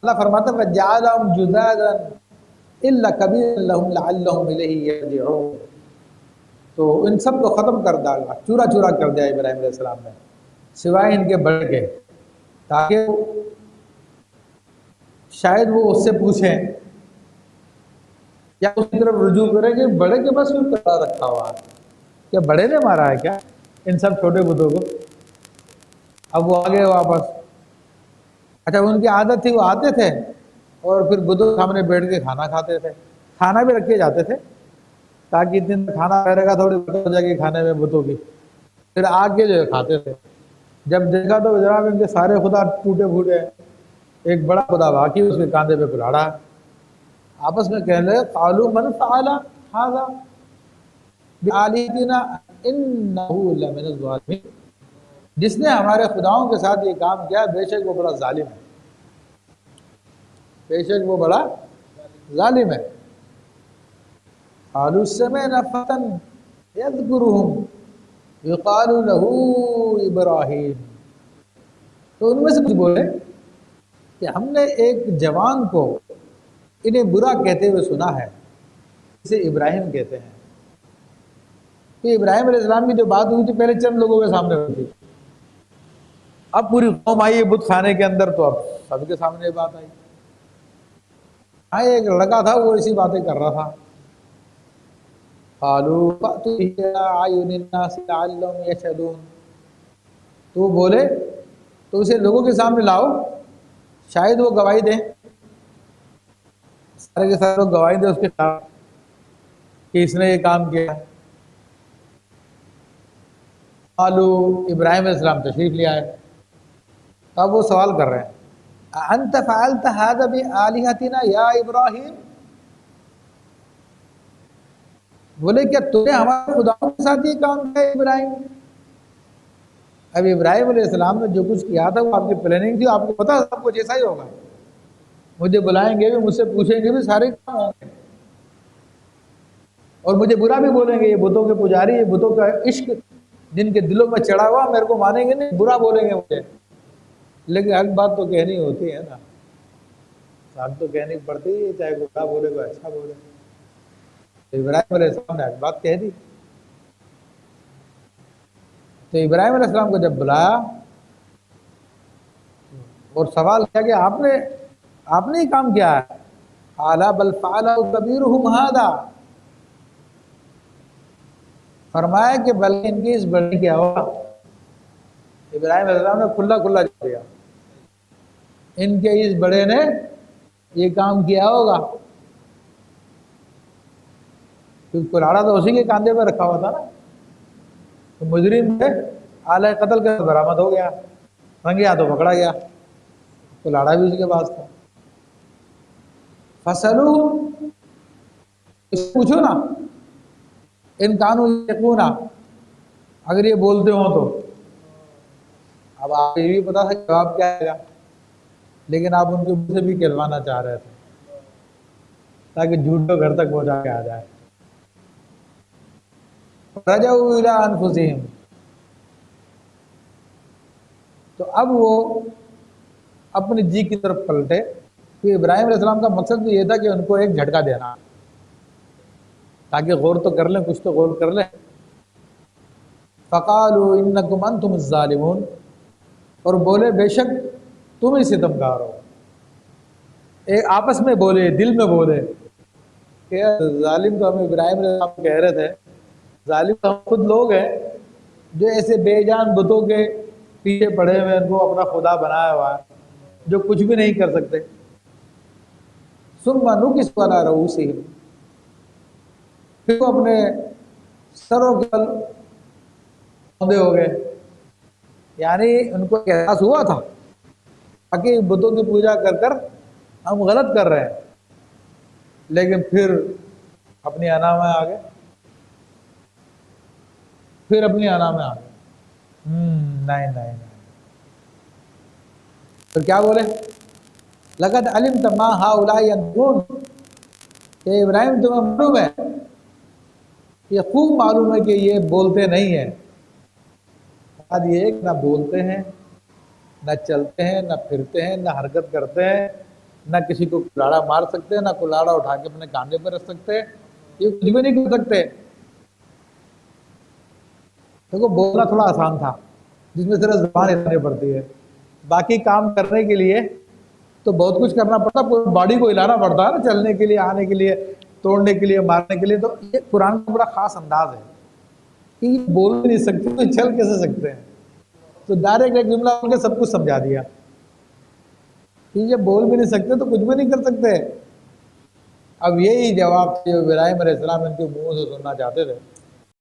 اللہ فرماتا ہے وَجَعَلَهُمْ جُذَاذًا إِلَّا كَبِيرًا لَهُمْ لَعَلَّهُمْ إِلَيْهِ يَرْجِعُونَ، تو ان سب کو ختم کر ڈالا، چورا چورا کر دیا ابراہیم علیہ السلام نے، سوائے ان کے بڑے کے، تاکہ شاید وہ اس سے پوچھیں یا اس کی طرف رجوع کریں کہ بڑے کے پاس کیوں کپڑا رکھا ہوا ہے، کیا بڑے نے مارا ہے کیا ان سب چھوٹے بتوں کو؟ اب وہ آگے واپس، اچھا ان کی عادت تھی وہ آتے تھے اور پھر بتوں کے سامنے بیٹھ کے کھانا کھاتے تھے، کھانا بھی رکھے جاتے تھے تاکہ اتنے میں کھانا رہے گا تھوڑی برکت ہو جائے گی کھانے میں بتوں کی، پھر آگ کے جو ہے کھاتے تھے۔ جب دیکھا تو جناب ان کے سارے خدا ٹوٹے پھوٹے ہیں، ایک بڑا خدا باقی اس کے کاندھے پہ کلاڑا، آپس میں کہنے لگے قالوا من فعل هذا بآلهتنا انه لمن الظالمین، جس نے ہمارے خداؤں کے ساتھ یہ کام کیا بے شک وہ بڑا ظالم ہے، بے شک وہ بڑا ظالم ہے۔ قالوا سمعنا فتى يذكرهم يقال له ابراہیم، تو ان میں سے کچھ بولے کہ ہم نے ایک جوان کو انہیں برا کہتے ہوئے سنا ہے اسے ابراہیم کہتے ہیں۔ تو ابراہیم علیہ السلام کی جو بات ہوئی تھی پہلے چند لوگوں کے سامنے ہوئی تھی، اب پوری قوم آئی ہے بت خانے کے اندر تو اب سب کے سامنے بات آئی۔ ایک لڑکا تھا وہ اسی باتیں کر رہا تھا، قالوا فأتوا به على أعين الناس لعلهم يشهدون، تو بولے تو اسے لوگوں کے سامنے لاؤ شاید وہ گواہی دیں، سارے کے سارے لوگ گواہی دیں اس کے خلاف کہ اس نے یہ کام کیا۔ قالوا ابراہیم علیہ السلام تشریف لے آئے، اب وہ سوال کر رہے ہیں انت فعلت هذا بآلهتنا یا ابراہیم، بولے کیا تو نے ہمارے خداؤں کے ساتھ یہ کام کیا ابراہیم؟ اب ابراہیم علیہ السلام نے جو کچھ کیا تھا وہ آپ کی پلاننگ تھی، آپ کو پتا سب کچھ ایسا ہی ہوگا، مجھے بلائیں گے بھی، مجھ سے پوچھیں گے بھی، سارے کام ہوں گے اور مجھے برا بھی بولیں گے، یہ بتوں کے پجاری، یہ بتوں کا عشق جن کے دلوں میں چڑھا ہوا میرے کو مانیں گے نہیں، برا بولیں گے مجھے، لیکن حق بات تو کہنی ہوتی ہے نا، حق تو کہنی پڑتی ہے، چاہے برا بولے کوئی اچھا بولے۔ تو ابراہیم علیہ السلام نے حق بات کہہ دی۔ تو ابراہیم علیہ السلام کو جب بلایا اور سوال کیا کہ آپ نے یہ کام کیا ہے، قال بل فعلہ کبیرہم ھذا، فرمایا کہ بلکہ ان کی اس بڑے کیا ہوا، ابراہیم علیہ السلام نے کھلا کھلا جواب دیا، ان کے اس بڑے نے یہ کام کیا ہوگا، کیونکہ کلاڑا تو اسی کے کاندھے پہ رکھا ہوا تھا نا، تو مجرم ہے آلہ قتل کا برآمد ہو گیا، رنگے ہاتھوں پکڑا گیا، کلاڑا بھی اس کے پاس تھا۔ فَاسْأَلُوهُمْ، اس سے پوچھو نا، ان کانوا یقون، اگر یہ بولتے ہوں تو، اب آپ کو یہ بھی پتا تھا جواب کیا آئے گا، لیکن آپ ان کے منہ سے بھی کہلوانا چاہ رہے تھے تاکہ جھوٹ کو گھر تک پہنچا کے آ جائے۔ رجعوا الی انفسہم، تو اب وہ اپنی جی کی طرف پلٹے، کہ ابراہیم علیہ السلام کا مقصد بھی یہ تھا کہ ان کو ایک جھٹکا دینا تاکہ غور تو کر لیں، کچھ تو غور کر لیں۔ فقالوا انکم انتم الظالمون، اور بولے بے شک تم ہی ستمگار ہو، ایک آپس میں بولے، دل میں بولے کہ ظالم تو ہم ابراہیم علیہ السلام کہہ رہے تھے، ظالم تو ہم خود لوگ ہیں جو ایسے بے جان بتوں کے پیچھے پڑے ہوئے ان کو اپنا خدا بنایا ہوا ہے جو کچھ بھی نہیں کر سکتے۔ ثم نکسوا علی رؤوسہم، پھر وہ اپنے سروں کے بل اونڈے ہو گئے، یعنی ان کو احساس ہوا تھا کہ بتوں کی پوجا کر کر ہم غلط کر رہے ہیں، لیکن پھر اپنی انا میں آ گئے، پھر اپنی انا میں آ گئے، نہیں نہیں نہیں، تو کیا بولے لقد علمت ما هؤلاء ينطقون، کہ ابراہیم تمہیں معلوم ہے، یہ خوب معلوم ہے کہ یہ بولتے نہیں ہیں، بات یہ ہے کہ نہ بولتے ہیں، نہ چلتے ہیں، نہ پھرتے ہیں، نہ حرکت کرتے ہیں، نہ کسی کو کلاڑا مار سکتے، نہ کلاڑا اٹھا کے اپنے کاندھے پر رکھ سکتے، یہ کچھ بھی نہیں کر سکتے۔ دیکھو بولنا تھوڑا آسان تھا، جس میں صرف زبان ہلانی پڑتی ہے، باقی کام کرنے کے لیے تو بہت کچھ کرنا پڑتا، پوری باڈی کو ہلانا پڑتا ہے نا، چلنے کے لیے، آنے کے لیے، توڑنے کے لیے، مارنے کے لیے۔ تو یہ قرآن کا بڑا خاص انداز ہے کہ یہ بول بھی نہیں سکتے تو چل کیسے سکتے ہیں، تو ڈائریکٹ ایک جملہ ان کے سب کچھ سمجھا دیا کہ یہ بول بھی نہیں سکتے تو کچھ بھی نہیں کر سکتے۔ اب یہی جواب تھے جو ابراہیم علیہ السلام ان کے منہ سے سننا چاہتے تھے۔